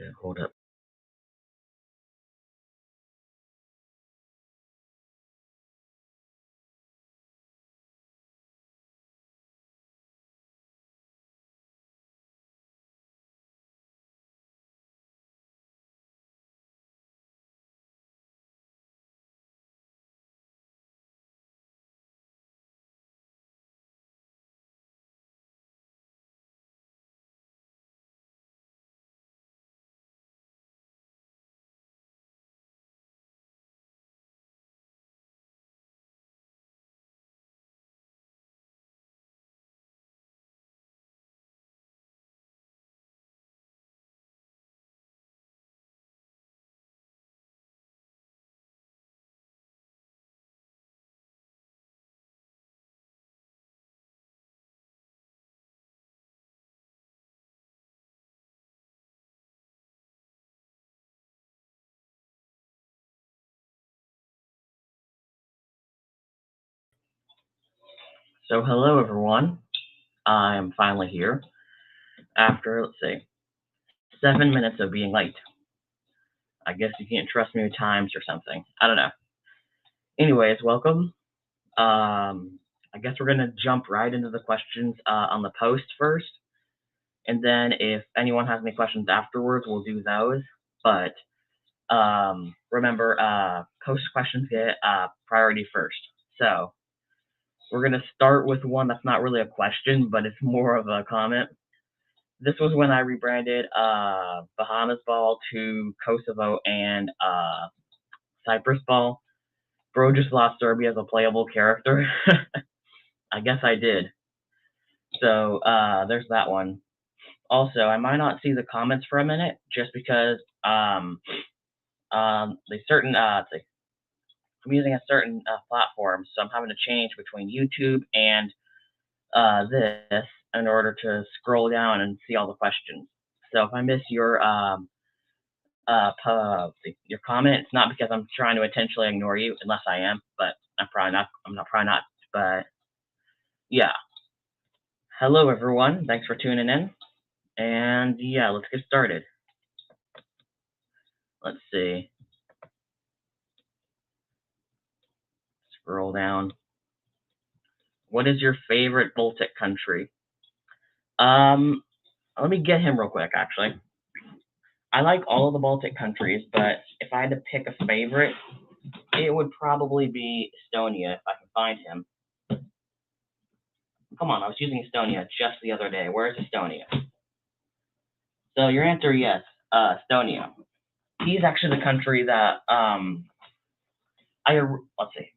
Okay, hold up. So hello everyone. I'm finally here after, let's see, 7 minutes of being late. I guess you can't trust me with times or something. I don't know. Anyways, welcome. I guess we're gonna jump right into the questions on the post first, and then if anyone has any questions afterwards, we'll do those. But remember, post questions get priority first. So we're gonna start with one that's not really a question, but it's more of a comment. This was when I rebranded Bahamas Ball to Kosovo and Cyprus Ball. Bro just lost Serbia as a playable character. I guess I did. So there's that one. Also, I might not see the comments for a minute just because the certain I'm using a certain platform, so I'm having to change between YouTube and this in order to scroll down and see all the questions. So if I miss your comment, it's not because I'm trying to intentionally ignore you, unless I am, but I'm probably not. Probably not. But yeah, hello everyone. Thanks for tuning in, and yeah, let's get started. Let's see. Scroll down. What is your favorite Baltic country? Let me get him real quick. Actually, I like all of the Baltic countries, but if I had to pick a favorite, it would probably be Estonia if I can find him. Come on, I was using Estonia just the other day. Where's Estonia? So your answer, yes, Estonia. He's actually the country that let's see.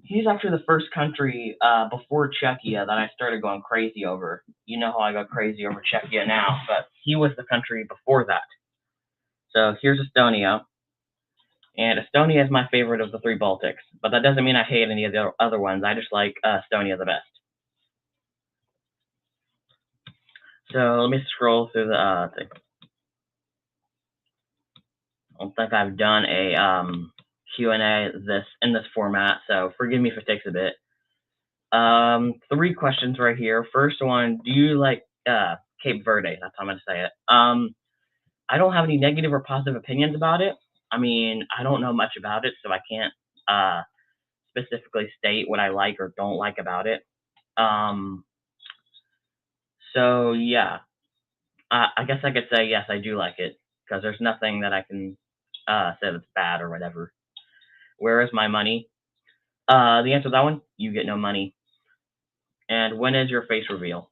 He's actually the first country before Czechia that I started going crazy over. You know how I go crazy over Czechia now, but he was the country before that. So here's Estonia. And Estonia is my favorite of the three Baltics, but that doesn't mean I hate any of the other ones. I just like Estonia the best. So let me scroll through the thing. I don't think I've done a Q&A in this format, so forgive me if it takes a bit. 3 questions right here. First one, do you like Cape Verde? That's how I'm going to say it. I don't have any negative or positive opinions about it. I mean, I don't know much about it, so I can't specifically state what I like or don't like about it. So yeah, I guess I could say yes, I do like it, because there's nothing that I can say that's bad or whatever. Where is my money? The answer to that one, you get no money. And when is your face reveal?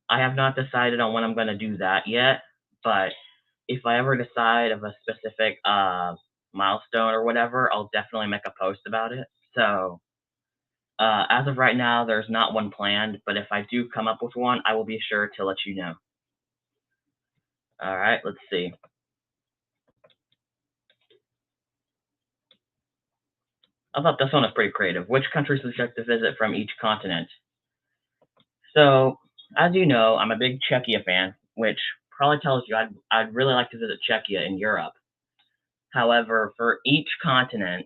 I have not decided on when I'm going to do that yet, but if I ever decide of a specific milestone or whatever, I'll definitely make a post about it. So as of right now, there's not one planned, but if I do come up with one, I will be sure to let you know. All right, let's see. I thought this one was pretty creative. Which countries would you like to visit from each continent? So, as you know, I'm a big Czechia fan, which probably tells you I'd really like to visit Czechia in Europe. However, for each continent,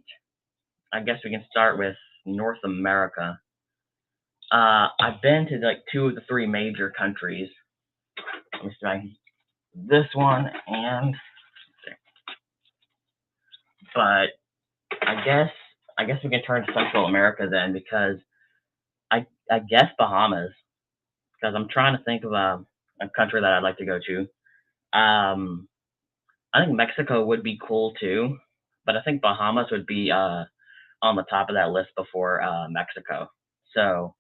I guess we can start with North America. I've been to like 2 of the 3 major countries. Let me see this one and But I guess we can turn to Central America then, because I guess Bahamas, because I'm trying to think of a country that I'd like to go to. Um, I think Mexico would be cool too, but I think Bahamas would be on the top of that list before Mexico. So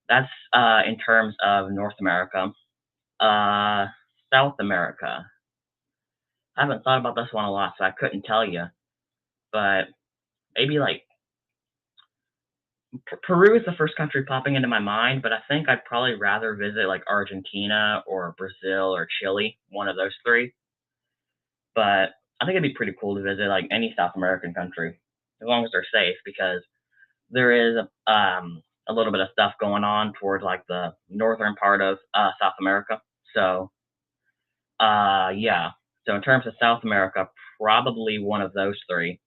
that's in terms of North America. Uh, South America. I haven't thought about this one a lot, so I couldn't tell you. But maybe like Peru is the first country popping into my mind, but I think I'd probably rather visit like Argentina or Brazil or Chile, one of those three. But I think it'd be pretty cool to visit like any South American country, as long as they're safe, because there is a little bit of stuff going on towards like the northern part of South America. So yeah. So in terms of South America, probably one of those three.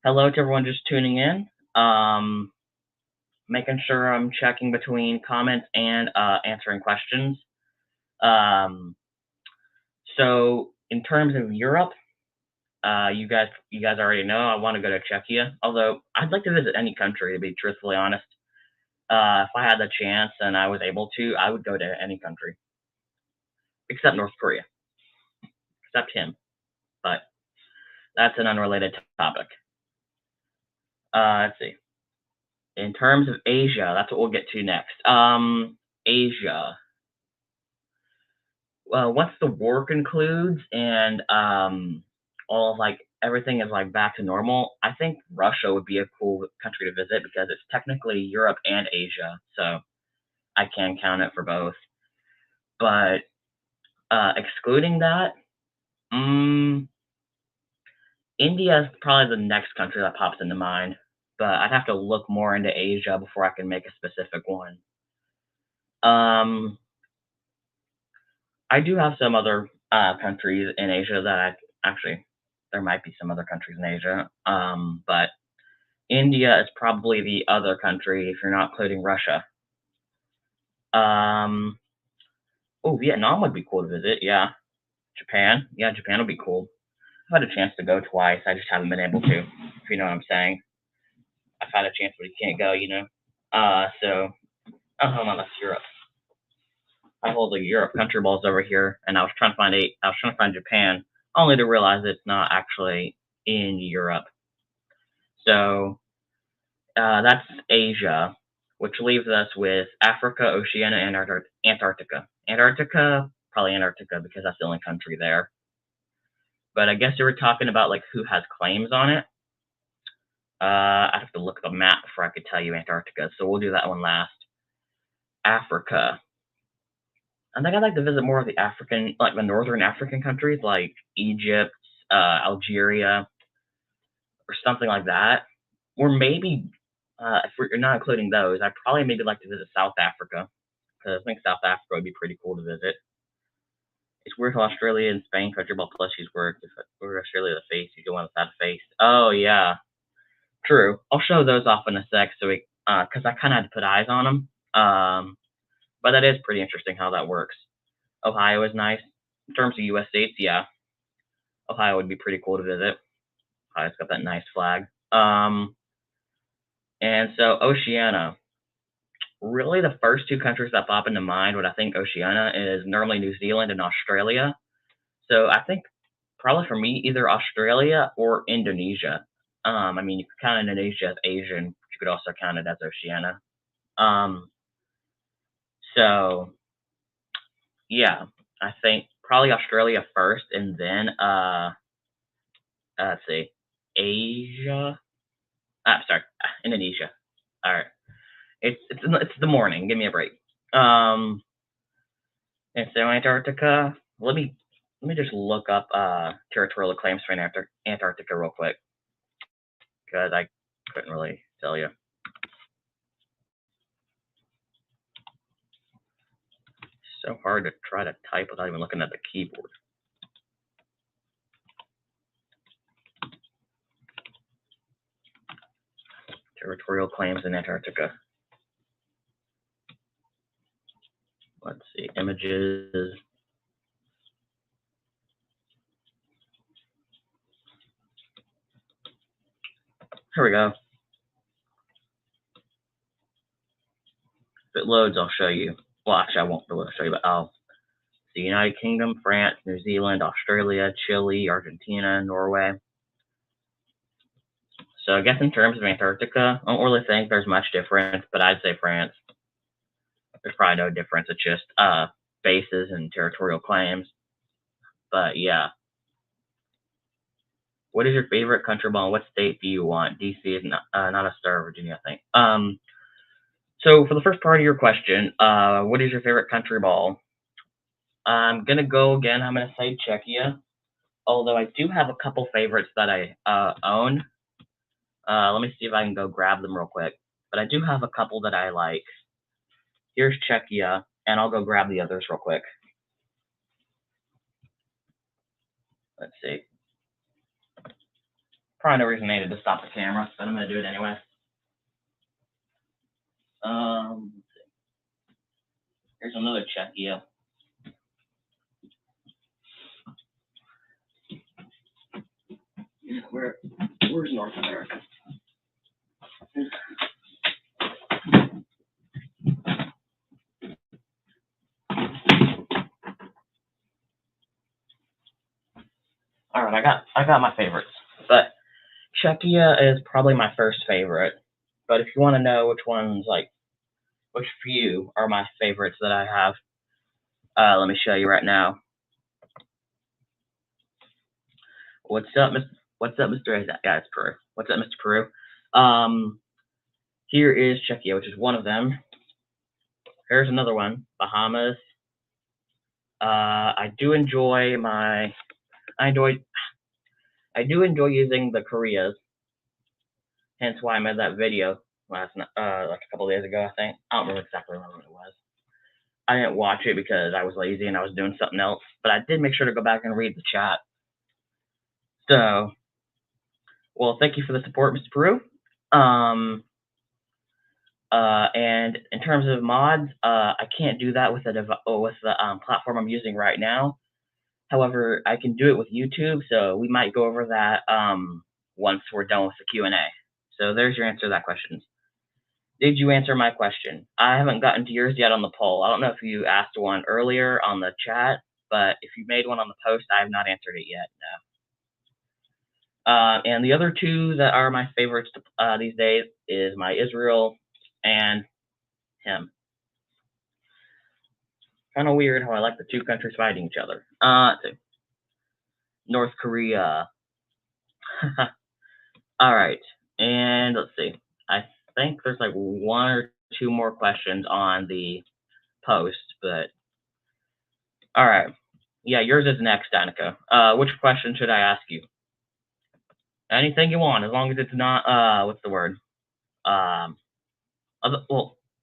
Hello to everyone just tuning in. Making sure I'm checking between comments and answering questions. Um, so in terms of Europe, you guys already know I want to go to Czechia. Although I'd like to visit any country, to be truthfully honest. If I had the chance and I was able to, I would go to any country except North Korea, except him. But that's an unrelated topic. Let's see. In terms of Asia, that's what we'll get to next. Asia. Well, once the war concludes and all of like everything is like back to normal, I think Russia would be a cool country to visit because it's technically Europe and Asia, so I can count it for both. But excluding that, India is probably the next country that pops into mind, but I'd have to look more into Asia before I can make a specific one. I do have some other countries in Asia that actually there might be some other countries in Asia, but India is probably the other country if you're not including Russia. Oh, Vietnam would be cool to visit. Yeah, Japan. Yeah, Japan would be cool. I've had a chance to go twice. I just haven't been able to. If you know what I'm saying. I've had a chance, but you can't go. You know. So oh no, that's Europe. I hold the Europe country balls over here, and I was trying to find Japan, only to realize it's not actually in Europe. So that's Asia, which leaves us with Africa, Oceania, and Antarctica. Probably Antarctica because that's the only country there. But I guess you were talking about like who has claims on it. I'd have to look at the map before I could tell you Antarctica, so we'll do that one last. Africa. I think I'd like to visit more of the the northern African countries like Egypt, Algeria, or something like that. Or maybe, if you're not including those, I'd probably maybe like to visit South Africa, because I think South Africa would be pretty cool to visit. It's weird how Australia and Spain country ball plushies work. If we're Australia the face, you go on without a face. Oh, yeah. True. I'll show those off in a sec, so because I kind of had to put eyes on them. But that is pretty interesting how that works. Ohio is nice. In terms of U.S. states, yeah. Ohio would be pretty cool to visit. Ohio's got that nice flag. And so Oceania. Really, the first two countries that pop into mind when I think Oceania is normally New Zealand and Australia. So I think probably for me, either Australia or Indonesia. I mean, you could count Indonesia as Asian, but you could also count it as Oceania. So yeah, I think probably Australia first, and then let's see, Asia. Sorry, Indonesia. All right, it's the morning. Give me a break. And so Antarctica. Let me just look up territorial claims for Antarctica real quick, because I couldn't really tell you. So hard to try to type without even looking at the keyboard. Territorial claims in Antarctica. Let's see, images. Here we go. If it loads, I'll show you. Well, actually, I won't be able to show you, but I'll. The United Kingdom, France, New Zealand, Australia, Chile, Argentina, Norway. So I guess in terms of Antarctica, I don't really think there's much difference, but I'd say France. There's probably no difference. It's just bases and territorial claims. But yeah. What is your favorite country ball? What state do you want? DC is not a star, Virginia, I think. So for the first part of your question, what is your favorite country ball? I'm gonna go again. I'm gonna say Czechia, although I do have a couple favorites that I own. Let me see if I can go grab them real quick. But I do have a couple that I like. Here's Czechia, and I'll go grab the others real quick. Let's see. Probably no reason I needed to stop the camera, but I'm gonna do it anyway. Let's see. Here's another Czechia. Where's North America? All right, I got my favorites, but Czechia is probably my first favorite. But if you want to know which ones, like, which few are my favorites that I have, let me show you right now. What's up, Mr. Yeah, it's Peru. What's up, Mr. Peru? Here is Czechia, which is one of them. Here's another one, Bahamas. I do enjoy using the Koreas. Hence why I made that video like a couple days ago, I think. I don't remember exactly when it was. I didn't watch it because I was lazy and I was doing something else, but I did make sure to go back and read the chat. So, well, thank you for the support, Mr. Peru. And in terms of mods, I can't do that with the platform I'm using right now. However, I can do it with YouTube, so we might go over that once we're done with the Q&A. So there's your answer to that question. Did you answer my question? I haven't gotten to yours yet on the poll. I don't know if you asked one earlier on the chat, but if you made one on the post, I have not answered it yet, no. And the other two that are my favorites these days is my Israel and him. Kind of weird how I like the two countries fighting each other. Let's see. North Korea. All right, and let's see. I think there's like one or two more questions on the post, but all right. Yeah, yours is next, Danica. Which question should I ask you? Anything you want, as long as it's not what's the word? Well,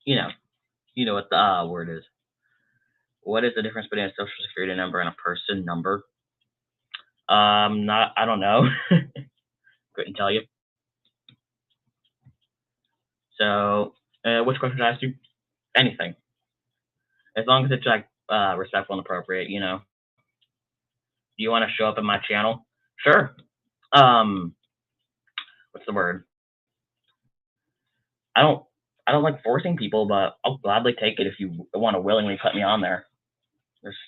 you know what the word is. What is the difference between a social security number and a person number? I don't know. Couldn't tell you. So, which question should I ask you? Anything, as long as it's like respectful and appropriate. You know. Do you want to show up in my channel? Sure. What's the word? I don't like forcing people, but I'll gladly take it if you want to willingly put me on there. There's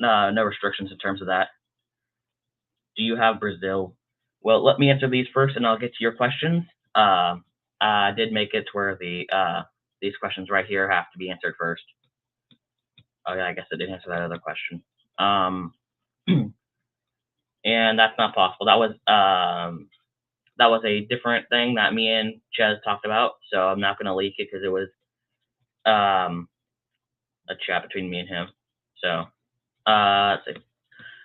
no restrictions in terms of that. Do you have Brazil? Well, let me answer these first, and I'll get to your questions. I did make it to where these questions right here have to be answered first. Oh yeah, I guess I didn't answer that other question. And that's not possible. That was a different thing that me and Ches talked about, so I'm not going to leak it because it was a chat between me and him. So let's see.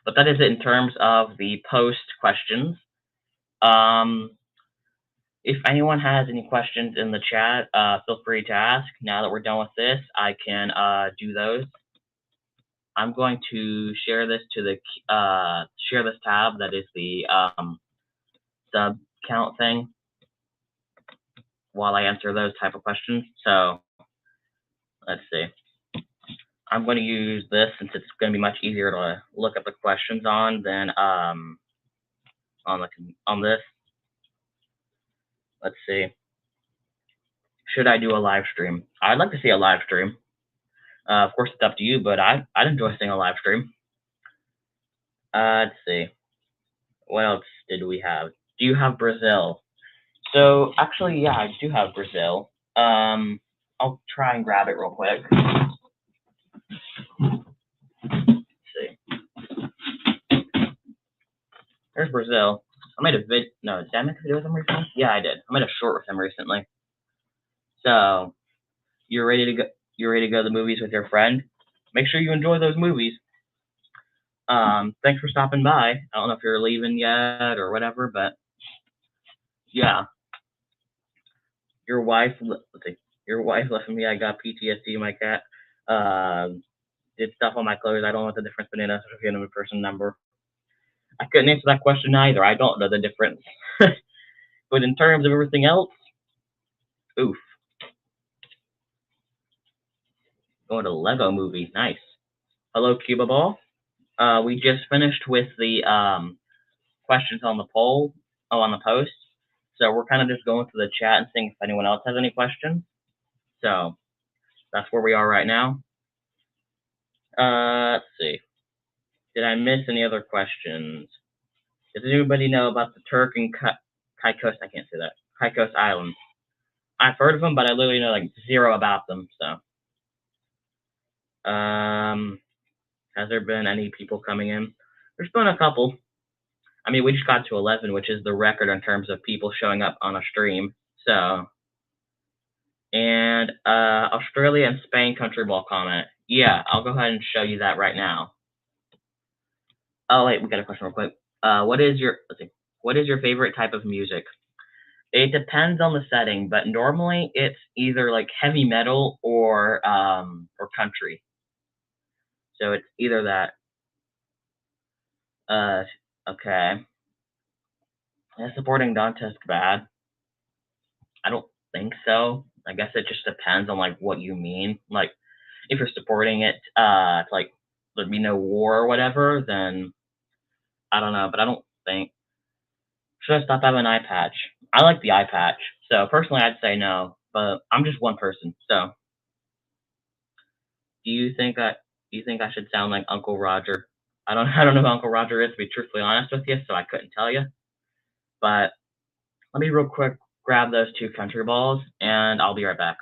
But that is it in terms of the post questions. If anyone has any questions in the chat, feel free to ask. Now that we're done with this, I can do those. I'm going to share this to the share this tab that is the sub count thing while I answer those type of questions. So let's see. I'm going to use this since it's going to be much easier to look up the questions on than on this. Let's see. Should I do a live stream? I'd like to see a live stream. Of course, it's up to you, but I'd enjoy seeing a live stream. Let's see. What else did we have? Do you have Brazil? So actually, yeah, I do have Brazil. I'll try and grab it real quick. Let's see. There's Brazil. I made a vid. No, did I make a video with him recently? Yeah, I did. I made a short with him recently. So you're ready to go. You're ready to go to the movies with your friend. Make sure you enjoy those movies. Thanks for stopping by. I don't know if you're leaving yet or whatever, but yeah. Your wife, let's see. Your wife left me. I got PTSD. My cat did stuff on my clothes. I don't know what the difference between a certificate and a person number. I couldn't answer that question either. I don't know the difference. But in terms of everything else, oof. Going to Lego movie. Nice. Hello, Cuba Ball. We just finished with the questions on the poll, on the post. So we're kind of just going through the chat and seeing if anyone else has any questions. So that's where we are right now. Let's see. Did I miss any other questions? Does anybody know about the Turk and Caicos? I can't say that. Caicos Islands. I've heard of them, but I literally know like zero about them. So, has there been any people coming in? There's been a couple. I mean, we just got to 11, which is the record in terms of people showing up on a stream. So, and Australia and Spain country ball comment. Yeah, I'll go ahead and show you that right now. Oh wait, we got a question real quick. What is your favorite type of music? It depends on the setting, but normally it's either like heavy metal or country. So it's either that. Okay. Is supporting Dante's bad? I don't think so. I guess it just depends on like what you mean. Like if you're supporting it, it's like there'd be no war or whatever, then I don't know. But I don't think. Should I stop having an eye patch? I like the eye patch. So personally, I'd say no. But I'm just one person. So do you think I should sound like Uncle Roger? I don't know who Uncle Roger is, to be truthfully honest with you, so I couldn't tell you. But let me real quick grab those two country balls, and I'll be right back.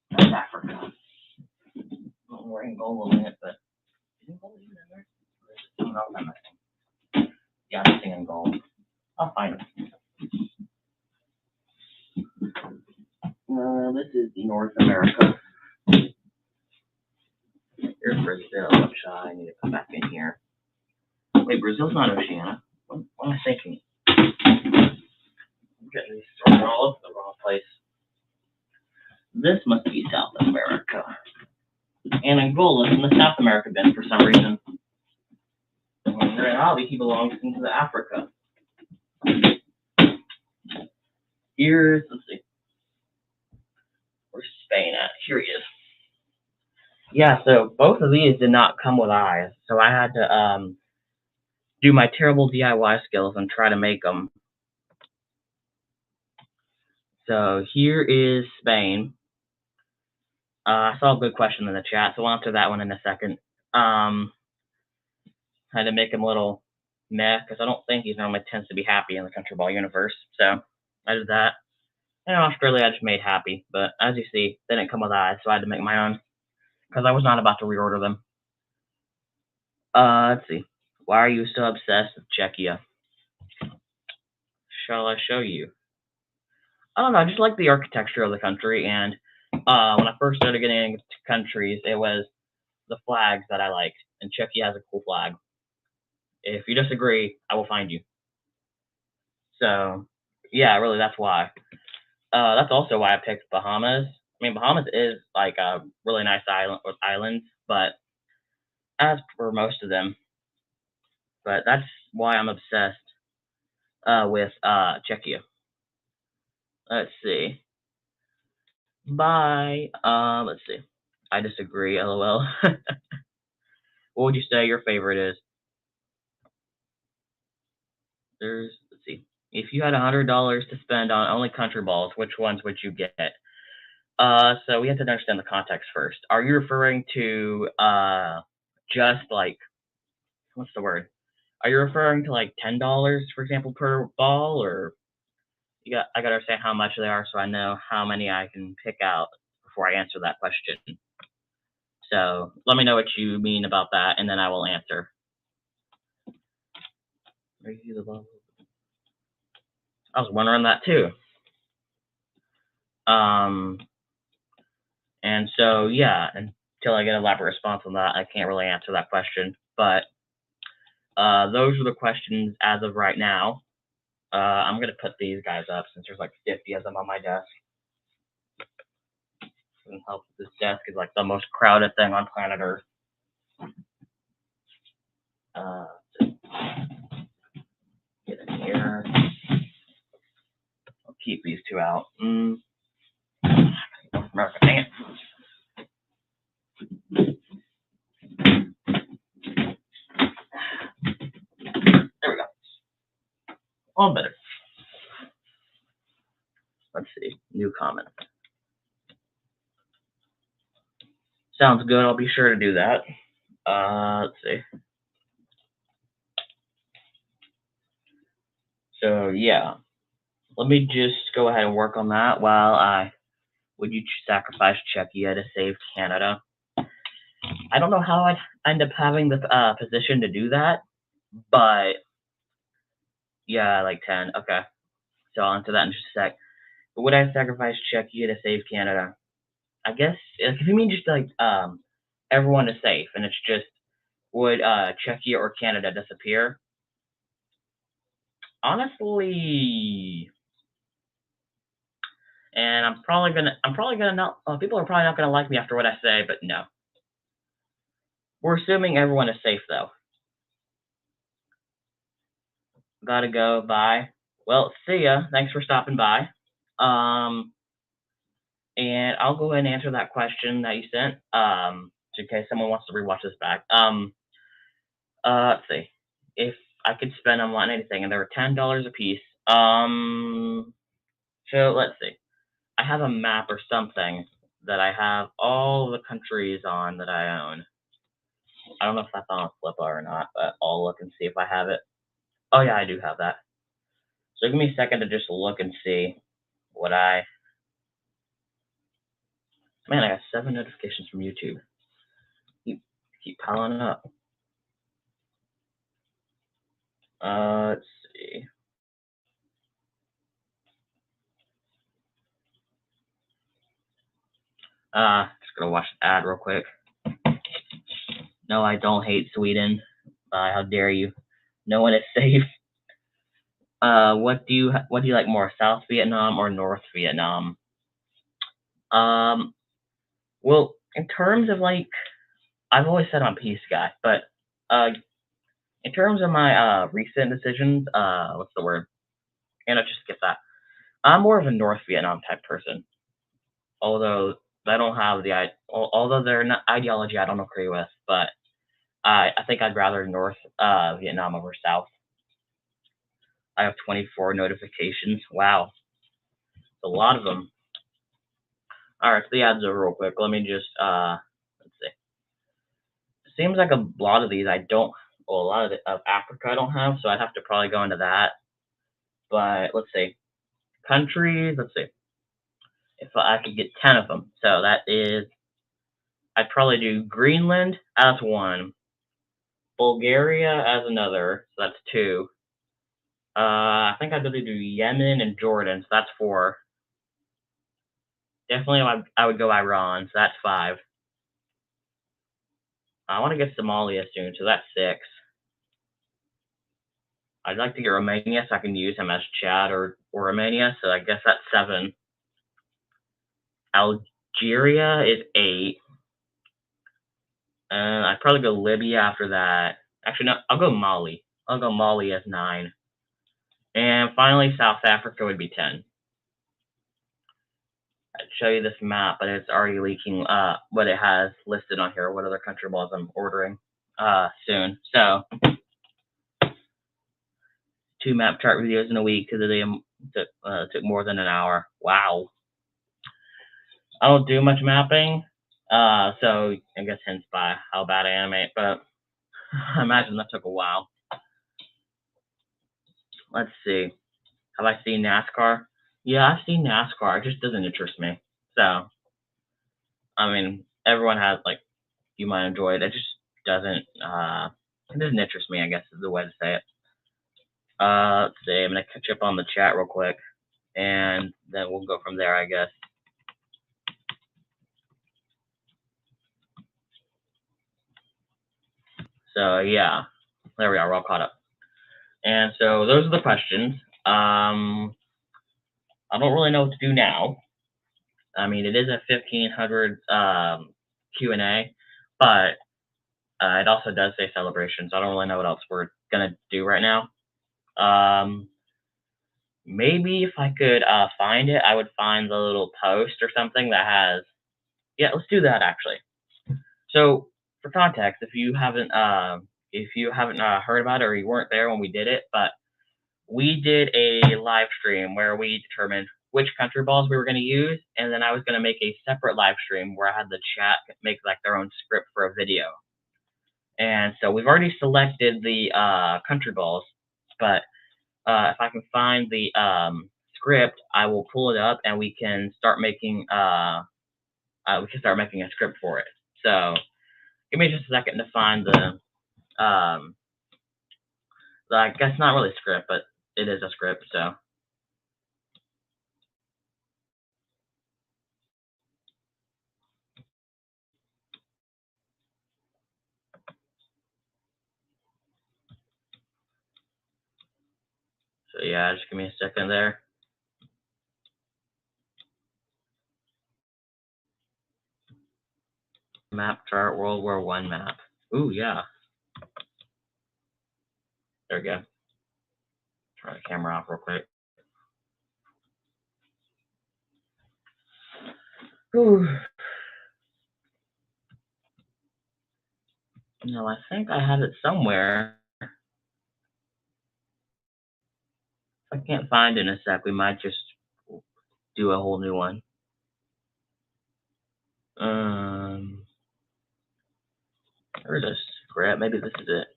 That's Africa. I'm wearing gold in it, but is gold even in there? Or is it something else I'm missing? Yeah, I'm missing in gold. I'll find it. This is the North America. Here's Brazil, which I need to come back in here. Wait, Brazil's not Oceania. What am I thinking? I'm getting these thrown all over the wrong place. This must be South America. And Angola's in the South America bin for some reason. And reality, he belongs into the Africa. Here's, let's see. Where's Spain at? Here he is. Yeah, so both of these did not come with eyes. So I had to do my terrible DIY skills and try to make them. So here is Spain. I saw a good question in the chat, so I'll answer that one in a second. Had to make him a little meh, because I don't think he normally tends to be happy in the country ball universe. So I did that. And in Australia, I just made happy. But as you see, they didn't come with eyes, so I had to make my own, because I was not about to reorder them. Let's see. Why are you so obsessed with Czechia? Shall I show you? I don't know. I just like the architecture of the country, and when I first started getting into countries, it was the flags that I liked, and Czechia has a cool flag. If you disagree, I will find you. So, yeah, really, that's why. That's also why I picked Bahamas. I mean, Bahamas is like a really nice island with islands, but as for most of them, but that's why I'm obsessed with Czechia. Let's see. Bye. Let's see. I disagree, lol. What would you say your favorite is? Let's see. If you had $100 to spend on only country balls, which ones would you get? So we have to understand the context first. Are you referring to just like what's the word? Are you referring to like $10, for example, per ball, or I gotta understand how much they are so I know how many I can pick out before I answer that question. So let me know what you mean about that, and then I will answer. I was wondering that too. And so yeah, until I get an elaborate response on that, I can't really answer that question. But those are the questions as of right now. I'm gonna put these guys up since there's like 50 of them on my desk. Doesn't help that this desk is like the most crowded thing on planet Earth. Get in here. I'll keep these two out. North America, dang it. There we go. All better. Let's see. New comment. Sounds good. I'll be sure to do that. Let's see. So yeah, let me just go ahead and work on that while would you sacrifice Czechia to save Canada? I don't know how I'd end up having the position to do that, but yeah, like 10. Okay, so I'll answer that in just a sec. But would I sacrifice Czechia to save Canada? I guess if you mean just like everyone is safe, and it's just would Czechia or Canada disappear? Honestly, and I'm probably gonna not. People are probably not gonna like me after what I say, but no. We're assuming everyone is safe though. Gotta go. Bye. Well, see ya. Thanks for stopping by. And I'll go ahead and answer that question that you sent. In case someone wants to rewatch this back. Let's see. If I could spend them on anything, and they were $10 a piece. So let's see. I have a map or something that I have all the countries on that I own. I don't know if that's on a flip or not, but I'll look and see if I have it. Oh yeah, I do have that. So give me a second to just look and see what Man, I got 7 notifications from YouTube. Keep piling up. Let's see. Just gonna watch the ad real quick. No, I don't hate Sweden. How dare you? No one is safe. What do you like more, South Vietnam or North Vietnam? Well, in terms of like, I've always said I'm peace guy, but in terms of my recent decisions, what's the word? And I just skip that. I'm more of a North Vietnam type person, although I don't have although they're not ideology I don't agree with, but I think I'd rather North Vietnam over South. I have 24 notifications. Wow, it's a lot of them. All right, so the ads over real quick. Let me just let's see. It seems like a lot of these I don't. Well, a lot of Africa I don't have, so I'd have to probably go into that. But let's see, countries. Let's see if I could get 10 of them. So that is, I'd probably do Greenland as one, Bulgaria as another. So that's 2. I think I'd really do Yemen and Jordan. So that's 4. Definitely, I would go Iran. So that's 5. I want to get Somalia soon. So that's 6. I'd like to get Romania so I can use him as Chad or Romania. So I guess that's 7. Algeria is 8. I'd probably go Libya after that. Actually, no, I'll go Mali. I'll go Mali as 9. And finally, South Africa would be 10. show you this map, but it's already leaking what it has listed on here, what other country balls I'm ordering soon. So 2 map chart videos in a week because they took more than an hour. Wow. I don't do much mapping, so I guess hence by how bad I animate, but I imagine that took a while. Let's see. Have I seen NASCAR? Yeah, I've seen NASCAR. It just doesn't interest me. So, I mean, everyone has, like, you might enjoy it. It just doesn't, it doesn't interest me, I guess is the way to say it. Let's see. I'm going to catch up on the chat real quick, and then we'll go from there, I guess. So, yeah. There we are. We're all caught up. And so those are the questions. I don't really know what to do now. I mean, it is a 1500 Q&A, but it also does say celebration, so I don't really know what else we're gonna do right now. Maybe if I could find it, I would find the little post or something that has. Yeah, let's do that actually. So for context, if you haven't heard about it or you weren't there when we did it, but we did a live stream where we determined which country balls we were going to use, and then I was going to make a separate live stream where I had the chat make like their own script for a video. And so we've already selected the country balls, but if I can find the script, I will pull it up and we can start making a script for it. So give me just a second to find the I guess not really script, but it is a script. So yeah, just give me a second there. Map chart, World War I map. Ooh, yeah. There we go. Turn the camera off real quick. Ooh. No, I think I have it somewhere. If I can't find it in a sec, we might just do a whole new one. There's a script. Maybe this is it.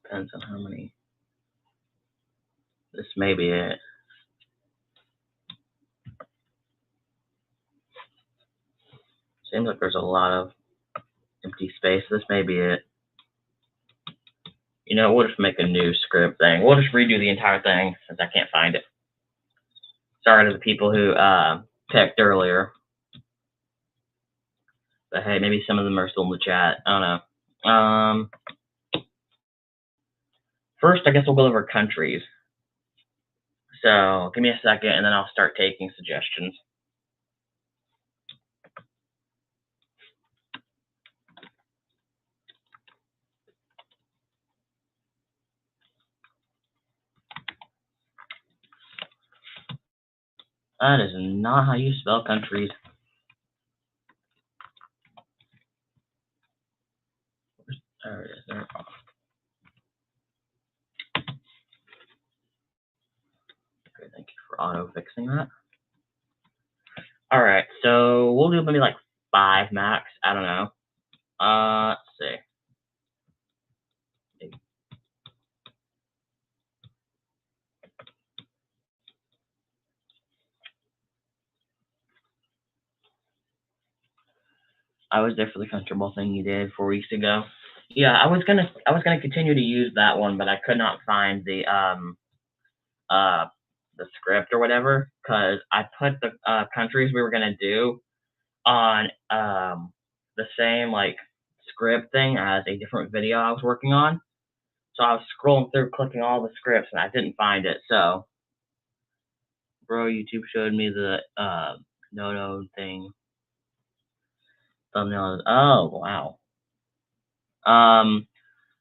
Depends on how many. This may be it. Seems like there's a lot of empty space. This may be it. You know, we'll just make a new script thing. We'll just redo the entire thing since I can't find it. Sorry to the people who picked earlier. But hey, maybe some of them are still in the chat. I don't know. First, I guess we'll go over countries. So give me a second, and then I'll start taking suggestions. That is not how you spell countries. There it is. There. Okay, thank you for auto-fixing that. All right, so we'll do maybe like 5 max. I don't know. Let's see. I was there for the country ball thing you did 4 weeks ago. Yeah, I was gonna continue to use that one, but I could not find the script or whatever, because I put the countries we were gonna do on the same like script thing as a different video I was working on. So I was scrolling through, clicking all the scripts, and I didn't find it. So, bro, YouTube showed me the no thing. Thumbnail. Oh wow.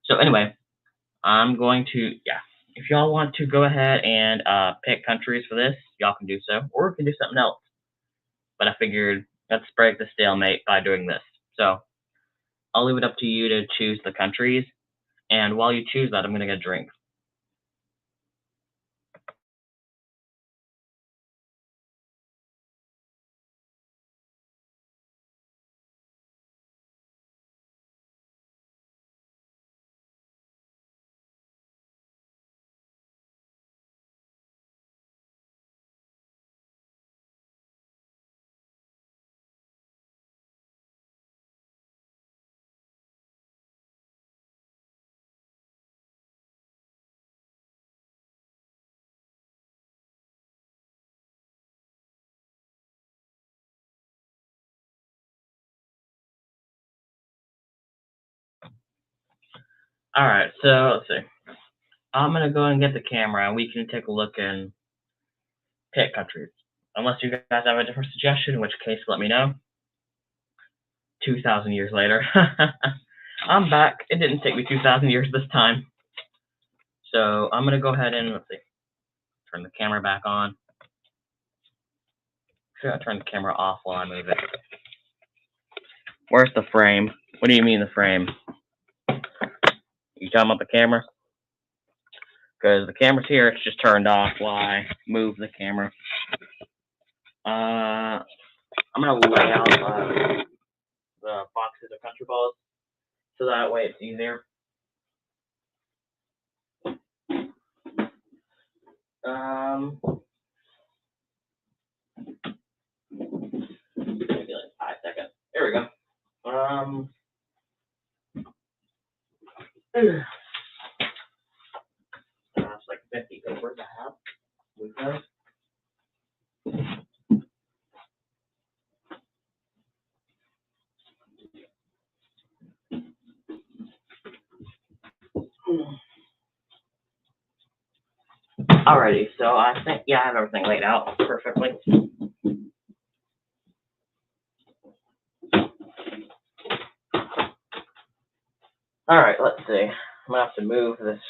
So anyway, I'm going to, yeah. If y'all want to go ahead and pick countries for this, y'all can do so, or we can do something else. But I figured let's break the stalemate by doing this. So I'll leave it up to you to choose the countries, and while you choose that, I'm gonna get a drink. All right, so let's see. I'm gonna go and get the camera, and we can take a look and pick countries. Unless you guys have a different suggestion, in which case let me know. 2,000 years later. I'm back. It didn't take me 2,000 years this time. So I'm gonna go ahead and let's see. Turn the camera back on. Should I turn the camera off while I move it? Where's the frame? What do you mean the frame? You talking about the camera? Because the camera's here, it's just turned off while I move the camera. I'm gonna lay out the boxes of country balls so that way it's easier. Maybe like 5 seconds. There we go. It's like 50 papers I have with those. Alrighty, so I think, yeah, I have everything laid out perfectly. Alright, let's see. I'm gonna have to move this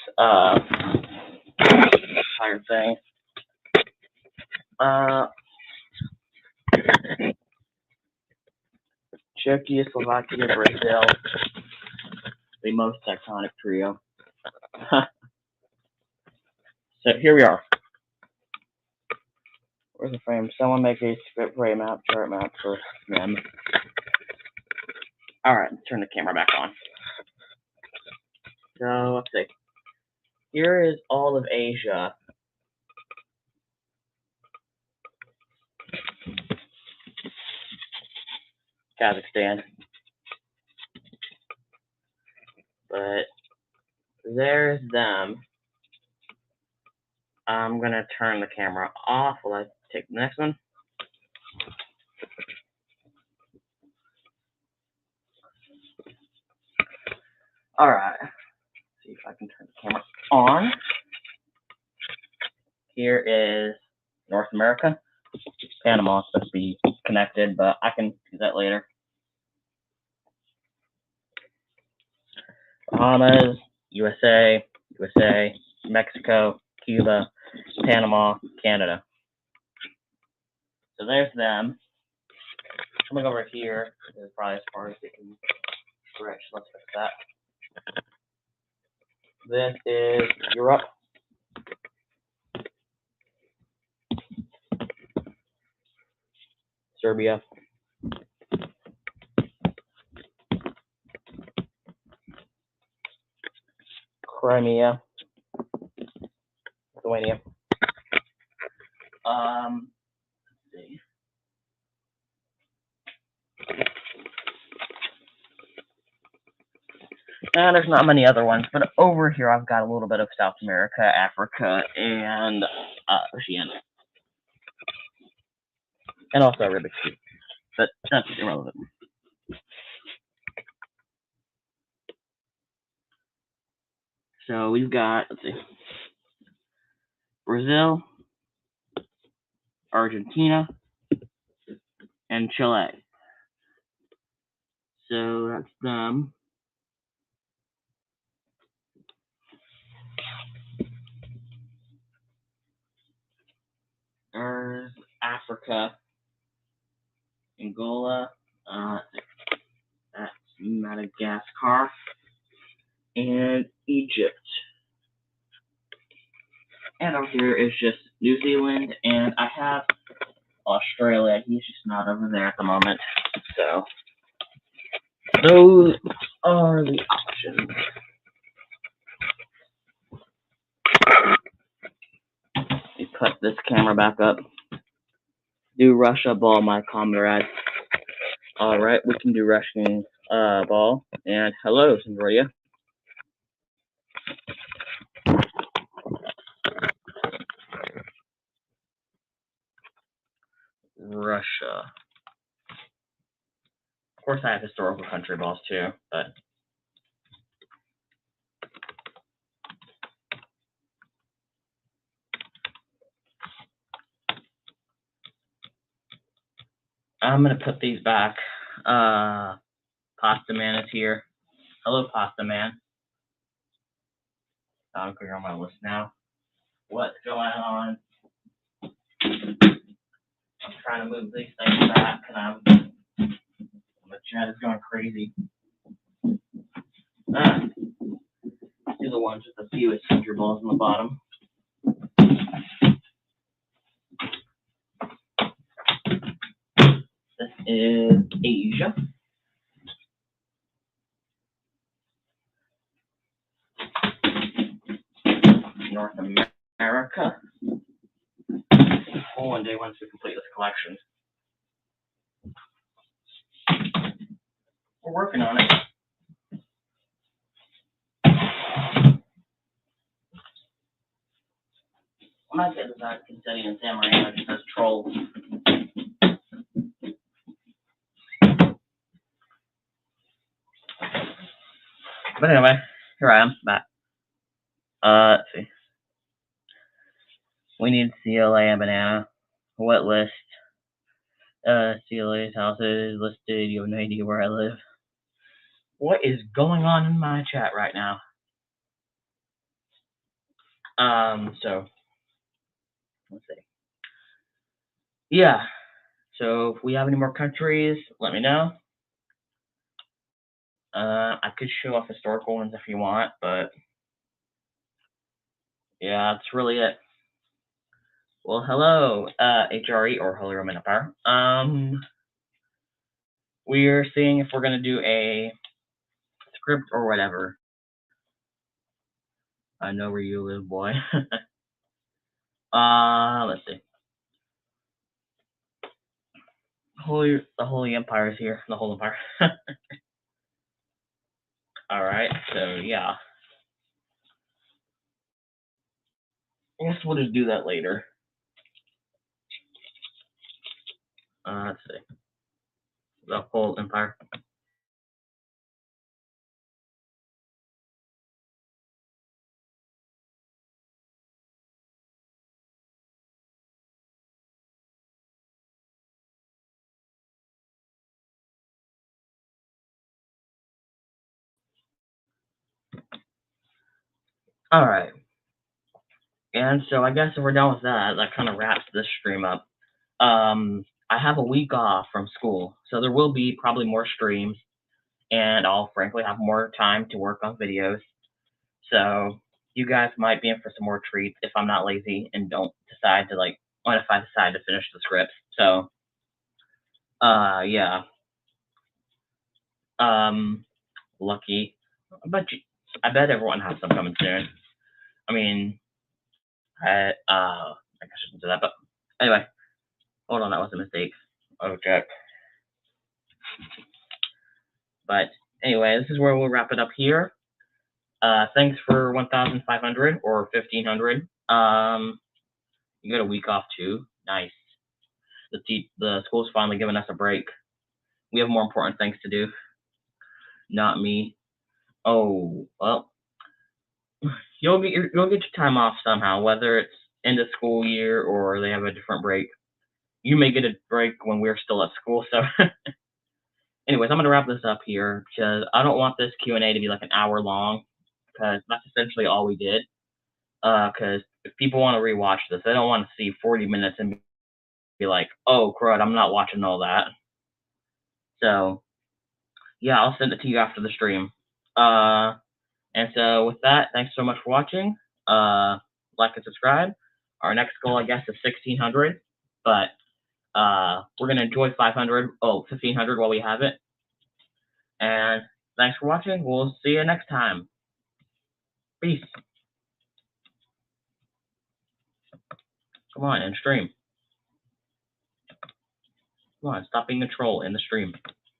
entire thing. Czechoslovakia, Brazil, the most iconic trio. So here we are. Where's the frame? Someone make a script frame map, chart map for them. Alright, let's turn the camera back on. So let's see. Here is all of Asia. Kazakhstan. But there's them. I'm gonna turn the camera off while I take the next one. Alright. See if I can turn the camera on. Here is North America. Panama is supposed to be connected, but I can do that later. Bahamas, USA, Mexico, Cuba, Panama, Canada. So there's them. Coming over here is probably as far as it can stretch. Let's fix that. This is Europe. Serbia. Crimea. Lithuania. Let's see. There's not many other ones, but over here I've got a little bit of South America, Africa, and Oceania. And also Rubik's Cube. But that's irrelevant. So we've got, let's see, Brazil, Argentina, and Chile. So that's them. There's Africa, Angola, that's Madagascar, and Egypt. And over here is just New Zealand, and I have Australia. He's just not over there at the moment. So those are the options. You cut this camera back up. Do Russia ball, my comrade. Alright, we can do Russian ball. And hello, Sandria. Russia. Of course, I have historical country balls too, but I'm gonna put these back. Pasta Man is here. Hello, Pasta Man. I'm clear on my list now. What's going on? I'm trying to move these things back, and the chat is going crazy. Do the ones with the fewest hundred balls on the bottom. This is Asia. North America. One day once we complete this collection. We're working on it. I might get this out of Confetti and Samarana just as trolls. But anyway, here I am, back. Let's see. We need CLA and banana. What list? CLA's house is listed. You have no idea where I live. What is going on in my chat right now? So let's see. Yeah. So if we have any more countries, let me know. I could show off historical ones if you want, but yeah, that's really it. Well, hello, HRE or Holy Roman Empire. We're seeing if we're gonna do a script or whatever. I know where you live, boy. Let's see. The Holy Empire is here. The whole Empire. All right. So yeah. I guess we'll just do that later. Let's see. The whole Empire. All right. And so I guess if we're done with that, that kind of wraps this stream up. I have a week off from school, so there will be probably more streams, and I'll frankly have more time to work on videos. So you guys might be in for some more treats if I'm not lazy and don't decide to if I decide to finish the scripts. So, yeah. Lucky. I bet everyone has some coming soon. I mean, I guess I shouldn't do that, but anyway. Hold on, that was a mistake. Oh, check. But anyway, this is where we'll wrap it up here. Thanks for 1,500 or 1,500. You got a week off too. Nice. The school's finally giving us a break. We have more important things to do. Not me. Oh well. You'll get your time off somehow, whether it's end of school year or they have a different break. You may get a break when we're still at school. So, anyways, I'm gonna wrap this up here because I don't want this Q&A to be like an hour long because that's essentially all we did. Because if people want to rewatch this, they don't want to see 40 minutes and be like, oh crud, I'm not watching all that. So yeah, I'll send it to you after the stream. And so with that, thanks so much for watching. Like and subscribe. Our next goal, I guess, is 1,600, but we're gonna enjoy 1,500 while we have it. And thanks for watching. We'll see you next time. Peace. Come on, and stream. Come on, stop being a troll in the stream.